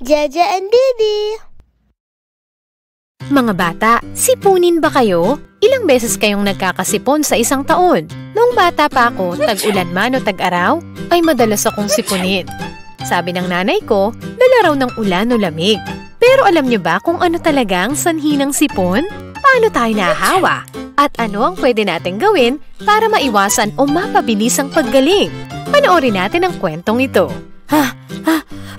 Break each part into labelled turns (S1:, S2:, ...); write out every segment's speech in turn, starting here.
S1: Jaja and Didi.
S2: Mga bata, sipunin ba kayo? Ilang beses kayong nagkakasipon sa isang taon? Noong bata pa ako, tag-ulan man o tag-araw, ay madalas akong sipunin. Sabi ng nanay ko, dala raw ng ulan o lamig. Pero alam niyo ba kung ano talagang sanhi ng sipon? Paano tayo nahahawa? At ano ang pwede nating gawin para maiwasan o mapabilis ang paggaling? Panoorin natin ang kwentong ito.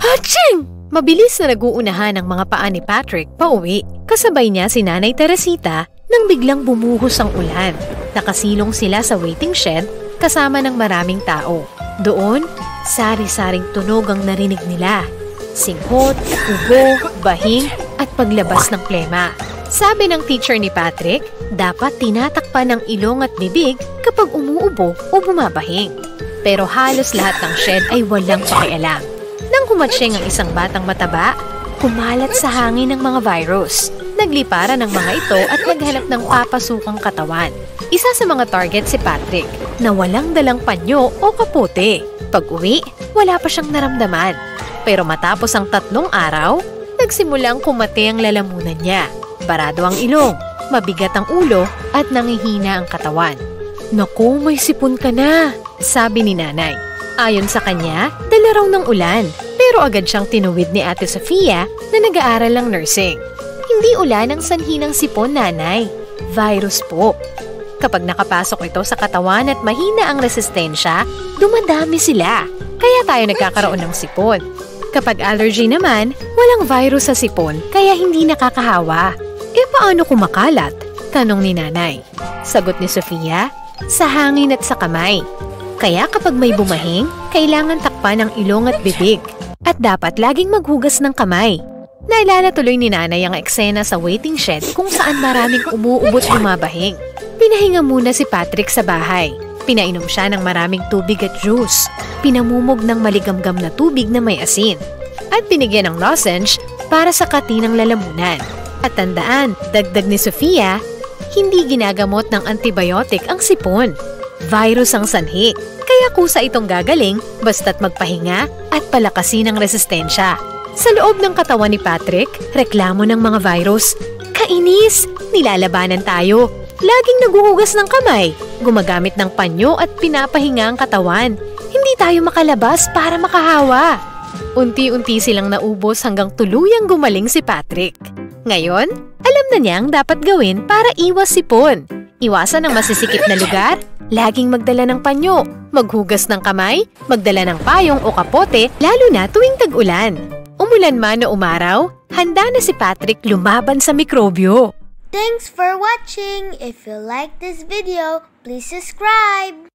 S2: Aching! Mabilis na nag-uunahan ang mga paa ni Patrick pauwi. Kasabay niya si Nanay Teresita nang biglang bumuhos ang ulan. Nakasilong sila sa waiting shed kasama ng maraming tao. Doon, sari-saring tunog ang narinig nila. Singhot, ubo, bahing at paglabas ng plema. Sabi ng teacher ni Patrick, dapat tinatakpan ng ilong at bibig kapag umuubo o bumabahing. Pero halos lahat ng shed ay walang pakialam. Nang humatsyeng ang isang batang mataba, kumalat sa hangin ng mga virus. Nagliparan ng mga ito at naghanap ng papasukang katawan. Isa sa mga target si Patrick na walang dalang panyo o kapote. Pag-uwi, wala pa siyang naramdaman. Pero matapos ang 3 araw, nagsimulang kumate ang lalamunan niya. Barado ang ilong, mabigat ang ulo at nangihina ang katawan. Naku, may sipon ka na, sabi ni nanay. Ayon sa kanya, dala raw ng ulan. Pero agad siyang tinuwid ni Ate Sofia na nag-aaral ng nursing. Hindi ulan ang sanhi ng sipon, nanay. Virus po. Kapag nakapasok ito sa katawan at mahina ang resistensya, dumadami sila. Kaya tayo nagkakaroon ng sipon. Kapag allergy naman, walang virus sa sipon kaya hindi nakakahawa. Paano kumakalat? Tanong ni nanay. Sagot ni Sofia, sa hangin at sa kamay. Kaya kapag may bumahing, kailangan takpan ang ilong at bibig. At dapat laging maghugas ng kamay. Naalala tuloy ni nanay ang eksena sa waiting shed kung saan maraming umuubot bumabahing. Pinahinga muna si Patrick sa bahay. Pinainom siya ng maraming tubig at juice. Pinamumog ng maligamgam na tubig na may asin. At binigyan ng lozenge para sa kati ng lalamunan. At tandaan, dagdag ni Sofia, hindi ginagamot ng antibiotic ang sipon. Virus ang sanhi. Kaya kusa itong gagaling basta't magpahinga at palakasin ang resistensya. Sa loob ng katawan ni Patrick, reklamo ng mga virus. Kainis! Nilalabanan tayo. Laging naguhugas ng kamay, gumagamit ng panyo at pinapahinga ang katawan. Hindi tayo makalabas para makahawa. Unti-unti silang naubos hanggang tuluyang gumaling si Patrick. Ngayon, alam na niyang dapat gawin para iwas sipon. Iwasan ang masisikip na lugar, laging magdala ng panyo, maghugas ng kamay, magdala ng payong o kapote, lalo na tuwing tag-ulan. Umulan man o umaraw, handa na si Patrick lumaban sa mikrobyo.
S1: Thanks for watching. If you like this video, please subscribe.